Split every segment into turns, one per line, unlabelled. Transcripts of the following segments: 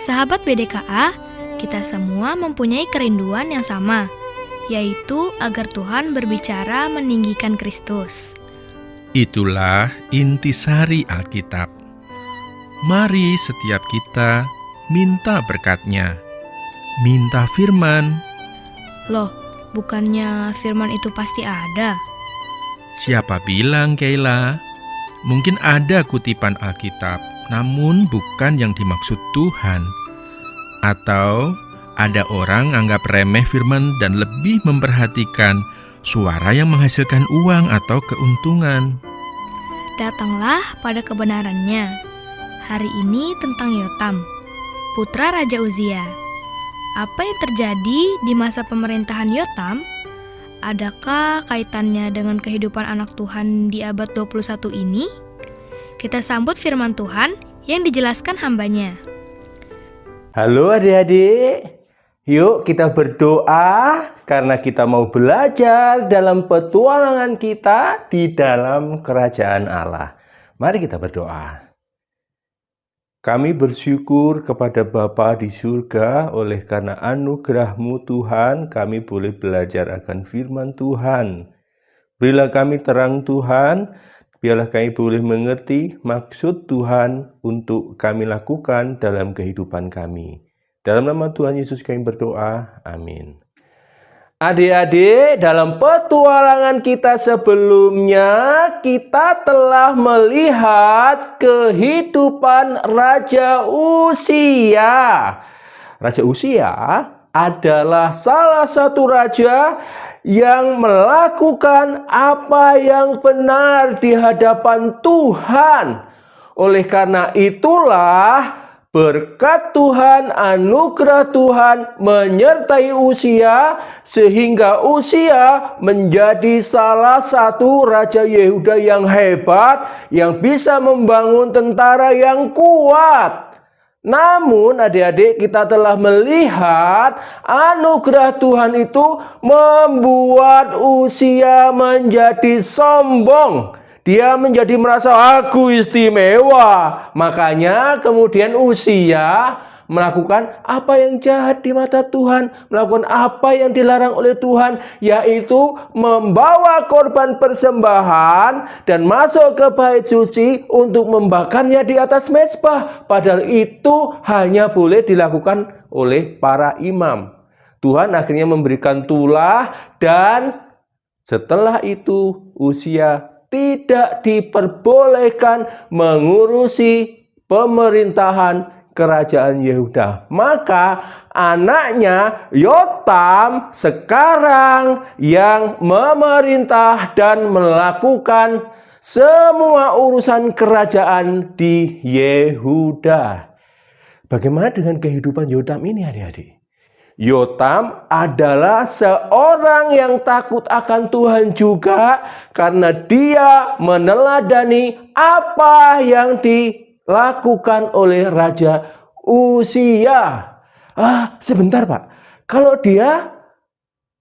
Sahabat BDKA, kita semua mempunyai kerinduan yang sama, yaitu agar Tuhan berbicara meninggikan Kristus.
Itulah intisari Alkitab. Mari setiap kita minta berkat-Nya, minta firman.
Loh, bukannya firman itu pasti ada?
Siapa bilang, Keila? Mungkin ada kutipan Alkitab, namun bukan yang dimaksud Tuhan. Atau ada orang anggap remeh firman dan lebih memperhatikan suara yang menghasilkan uang atau keuntungan.
Datanglah pada kebenarannya. Hari ini tentang Yotam, putra Raja Uzia. Apa yang terjadi di masa pemerintahan Yotam? Adakah kaitannya dengan kehidupan anak Tuhan di abad 21 ini? Kita sambut firman Tuhan yang dijelaskan hambanya.
Halo adik-adik, yuk kita berdoa karena kita mau belajar dalam petualangan kita di dalam kerajaan Allah. Mari kita berdoa. Kami bersyukur kepada Bapa di surga, oleh karena anugerah-Mu Tuhan, kami boleh belajar akan firman Tuhan. Berilah kami terang Tuhan, biarlah kami boleh mengerti maksud Tuhan untuk kami lakukan dalam kehidupan kami. Dalam nama Tuhan Yesus kami berdoa, amin. Adik-adik, dalam petualangan kita sebelumnya, kita telah melihat kehidupan Raja Uzia. Raja Uzia adalah salah satu raja yang melakukan apa yang benar di hadapan Tuhan. Oleh karena itulah, berkat Tuhan, anugerah Tuhan menyertai Uzia, sehingga Uzia menjadi salah satu Raja Yehuda yang hebat, yang bisa membangun tentara yang kuat. Namun adik-adik, kita telah melihat anugerah Tuhan itu membuat Uzia menjadi sombong. Dia menjadi merasa aku istimewa. Makanya kemudian Uzia melakukan apa yang jahat di mata Tuhan, melakukan apa yang dilarang oleh Tuhan, yaitu membawa korban persembahan dan masuk ke bait suci untuk membakarnya di atas mezbah. Padahal itu hanya boleh dilakukan oleh para imam. Tuhan akhirnya memberikan tulah, dan setelah itu Uzia tidak diperbolehkan mengurusi pemerintahan kerajaan Yehuda. Maka anaknya Yotam sekarang yang memerintah dan melakukan semua urusan kerajaan di Yehuda. Bagaimana dengan kehidupan Yotam ini, adik-adik? Yotam adalah seorang yang takut akan Tuhan juga, karena dia meneladani apa yang dilakukan oleh Raja Uzia. Sebentar Pak, kalau dia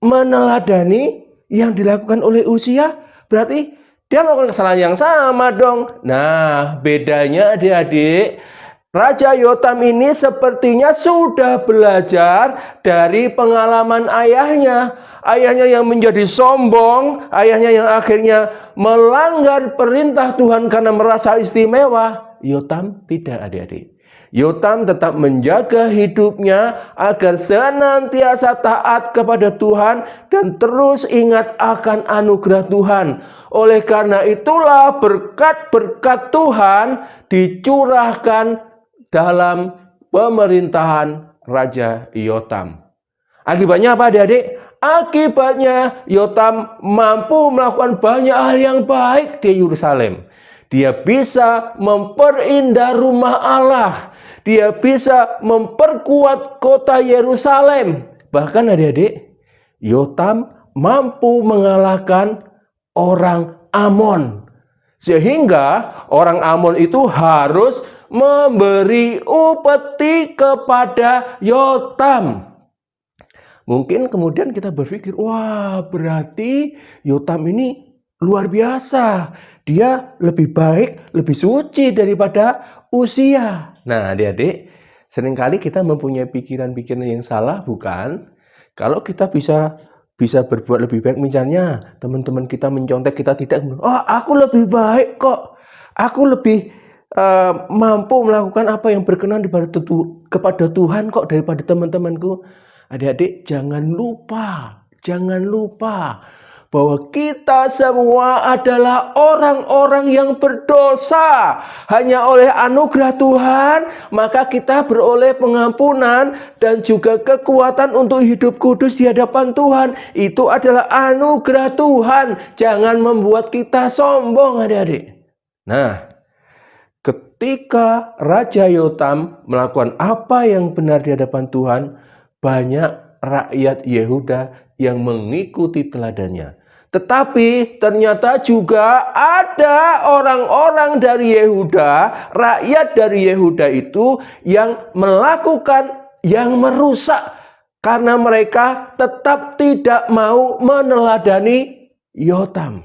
meneladani yang dilakukan oleh Uzia, berarti dia melakukan kesalahan yang sama dong. Nah, bedanya adik-adik, Raja Yotam ini sepertinya sudah belajar dari pengalaman ayahnya. Ayahnya yang menjadi sombong, ayahnya yang akhirnya melanggar perintah Tuhan karena merasa istimewa. Yotam tidak, adik-adik. Yotam tetap menjaga hidupnya agar senantiasa taat kepada Tuhan dan terus ingat akan anugerah Tuhan. Oleh karena itulah berkat-berkat Tuhan dicurahkan dalam pemerintahan Raja Yotam. Akibatnya apa, adik-adik? Akibatnya Yotam mampu melakukan banyak hal yang baik di Yerusalem. Dia bisa memperindah rumah Allah. Dia bisa memperkuat kota Yerusalem. Bahkan adik-adik, Yotam mampu mengalahkan orang Amon. Sehingga orang Amon itu harus memberi upeti kepada Yotam. Mungkin kemudian kita berpikir, wah berarti Yotam ini luar biasa. Dia lebih baik, lebih suci daripada Uzia. Nah adik-adik, Seringkali kita mempunyai pikiran-pikiran yang salah, bukan? Kalau kita bisa berbuat lebih baik, misalnya teman-teman kita mencontek, kita tidak, oh aku lebih baik kok, aku lebih mampu melakukan apa yang berkenan kepada Tuhan kok daripada teman-temanku. Adik-adik, jangan lupa bahwa kita semua adalah orang-orang yang berdosa. Hanya oleh anugerah Tuhan, maka kita beroleh pengampunan dan juga kekuatan untuk hidup kudus di hadapan Tuhan. Itu adalah anugerah Tuhan. Jangan membuat kita sombong, adik-adik. Nah, ketika Raja Yotam melakukan apa yang benar di hadapan Tuhan, banyak rakyat Yehuda yang mengikuti teladannya. Tetapi ternyata juga ada orang-orang dari Yehuda, rakyat dari Yehuda itu yang melakukan yang merusak karena mereka tetap tidak mau meneladani Yotam.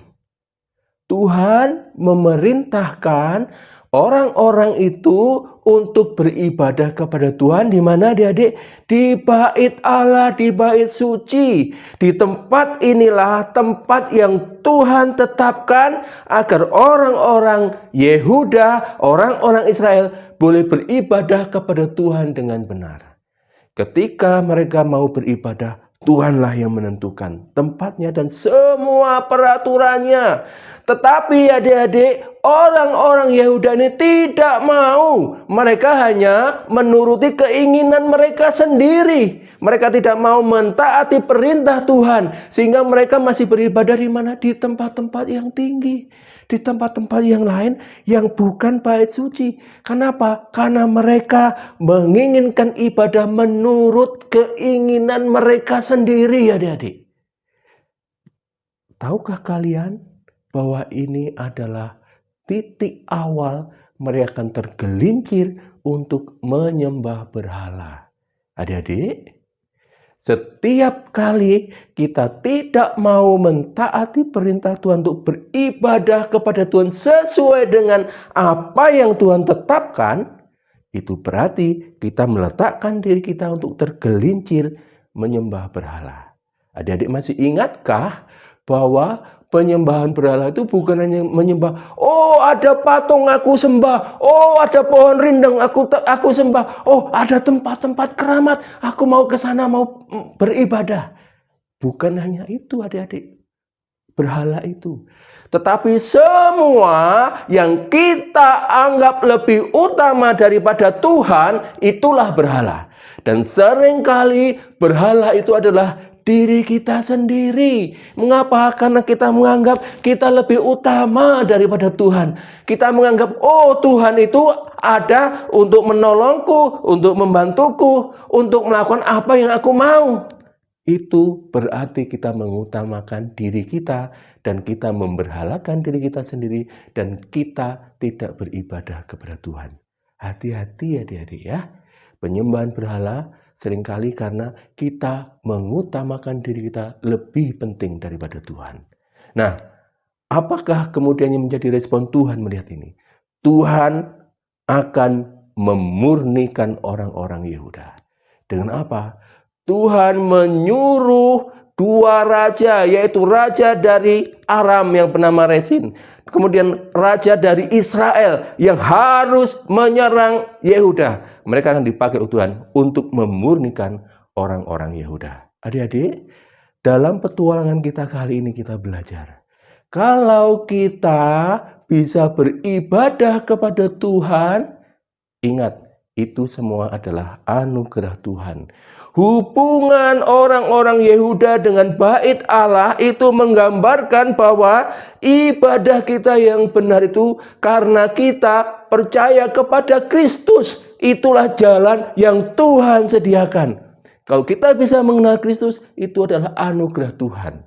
Tuhan memerintahkan orang-orang itu untuk beribadah kepada Tuhan di mana, adik-adik? Di bait Allah, di bait suci. Di tempat inilah tempat yang Tuhan tetapkan agar orang-orang Yehuda, orang-orang Israel boleh beribadah kepada Tuhan dengan benar. Ketika mereka mau beribadah, Tuhanlah yang menentukan tempatnya dan semua peraturannya. Tetapi adik-adik, orang-orang Yehuda ini tidak mau. Mereka hanya menuruti keinginan mereka sendiri. Mereka tidak mau mentaati perintah Tuhan. Sehingga mereka masih beribadah di mana? Di tempat-tempat yang tinggi. Di tempat-tempat yang lain yang bukan bait suci. Kenapa? Karena mereka menginginkan ibadah menurut keinginan mereka sendiri, adik-adik. Tahukah kalian bahwa ini adalah titik awal mereka akan tergelincir untuk menyembah berhala? Adik-adik, setiap kali kita tidak mau mentaati perintah Tuhan untuk beribadah kepada Tuhan sesuai dengan apa yang Tuhan tetapkan, itu berarti kita meletakkan diri kita untuk tergelincir menyembah berhala. Adik-adik masih ingatkah bahwa penyembahan berhala itu bukan hanya menyembah, oh ada patung aku sembah, oh ada pohon rindang aku sembah, oh ada tempat-tempat keramat aku mau ke sana mau beribadah. Bukan hanya itu, adik-adik, berhala itu. Tetapi semua yang kita anggap lebih utama daripada Tuhan, itulah berhala. Dan seringkali berhala itu adalah diri kita sendiri. Mengapa? Karena kita menganggap kita lebih utama daripada Tuhan. Kita menganggap, oh Tuhan itu ada untuk menolongku, untuk membantuku, untuk melakukan apa yang aku mau. Itu berarti kita mengutamakan diri kita dan kita memberhalakan diri kita sendiri dan kita tidak beribadah kepada Tuhan. Hati-hati adik-adik ya. Penyembahan berhala seringkali karena kita mengutamakan diri kita lebih penting daripada Tuhan. Nah, apakah kemudian yang menjadi respon Tuhan melihat ini? Tuhan akan memurnikan orang-orang Yehuda. Dengan apa? Tuhan menyuruh dua raja, yaitu raja dari Aram yang bernama Resin, kemudian raja dari Israel yang harus menyerang Yehuda. Mereka akan dipakai oleh Tuhan untuk memurnikan orang-orang Yehuda. Adik-adik, dalam petualangan kita kali ini kita belajar, kalau kita bisa beribadah kepada Tuhan, ingat, itu semua adalah anugerah Tuhan. Hubungan orang-orang Yehuda dengan bait Allah itu menggambarkan bahwa ibadah kita yang benar itu karena kita percaya kepada Kristus. Itulah jalan yang Tuhan sediakan. Kalau kita bisa mengenal Kristus, itu adalah anugerah Tuhan.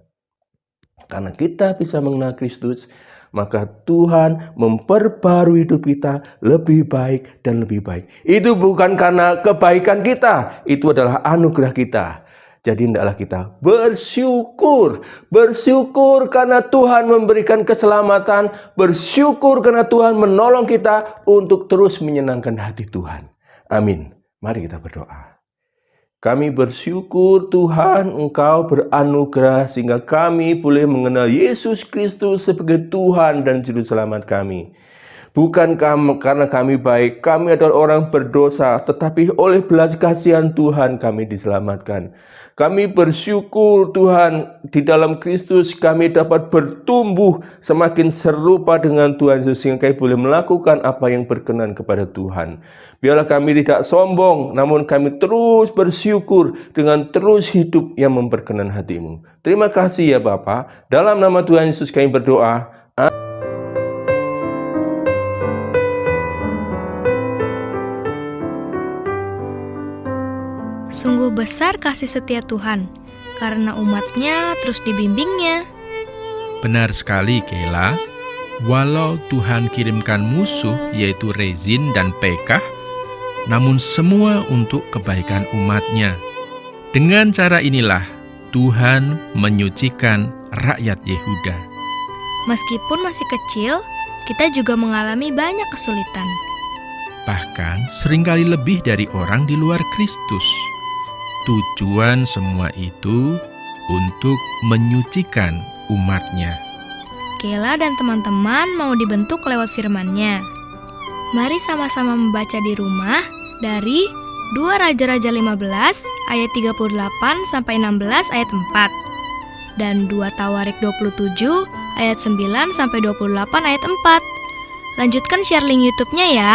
Karena kita bisa mengenal Kristus, maka Tuhan memperbarui hidup kita lebih baik dan lebih baik. Itu bukan karena kebaikan kita, itu adalah anugerah kita. Jadi hendaklah kita bersyukur. Bersyukur karena Tuhan memberikan keselamatan. Bersyukur karena Tuhan menolong kita untuk terus menyenangkan hati Tuhan. Amin. Mari kita berdoa. Kami bersyukur Tuhan Engkau beranugerah sehingga kami boleh mengenal Yesus Kristus sebagai Tuhan dan Juru Selamat kami. Bukan karena kami baik, kami adalah orang berdosa, tetapi oleh belas kasihan Tuhan kami diselamatkan. Kami bersyukur Tuhan, di dalam Kristus kami dapat bertumbuh semakin serupa dengan Tuhan Yesus sehingga kami boleh melakukan apa yang berkenan kepada Tuhan. Biarlah kami tidak sombong, namun kami terus bersyukur dengan terus hidup yang memperkenan hati-Mu. Terima kasih ya Bapa. Dalam nama Tuhan Yesus kami berdoa.
Sungguh besar kasih setia Tuhan, karena umatnya terus dibimbingnya.
Benar sekali, Kela. Walau Tuhan kirimkan musuh, yaitu Rezin dan Pekah, namun semua untuk kebaikan umatnya. Dengan cara inilah, Tuhan menyucikan rakyat Yehuda.
Meskipun masih kecil, kita juga mengalami banyak kesulitan.
Bahkan seringkali lebih dari orang di luar Kristus. Tujuan semua itu untuk menyucikan umatnya.
Kela dan teman-teman mau dibentuk lewat firman-Nya. Mari sama-sama membaca di rumah dari 2 Raja-Raja 15 ayat 38 sampai 16 ayat 4 dan 2 Tawarik 27 ayat 9 sampai 28 ayat 4. Lanjutkan share link YouTube-nya ya.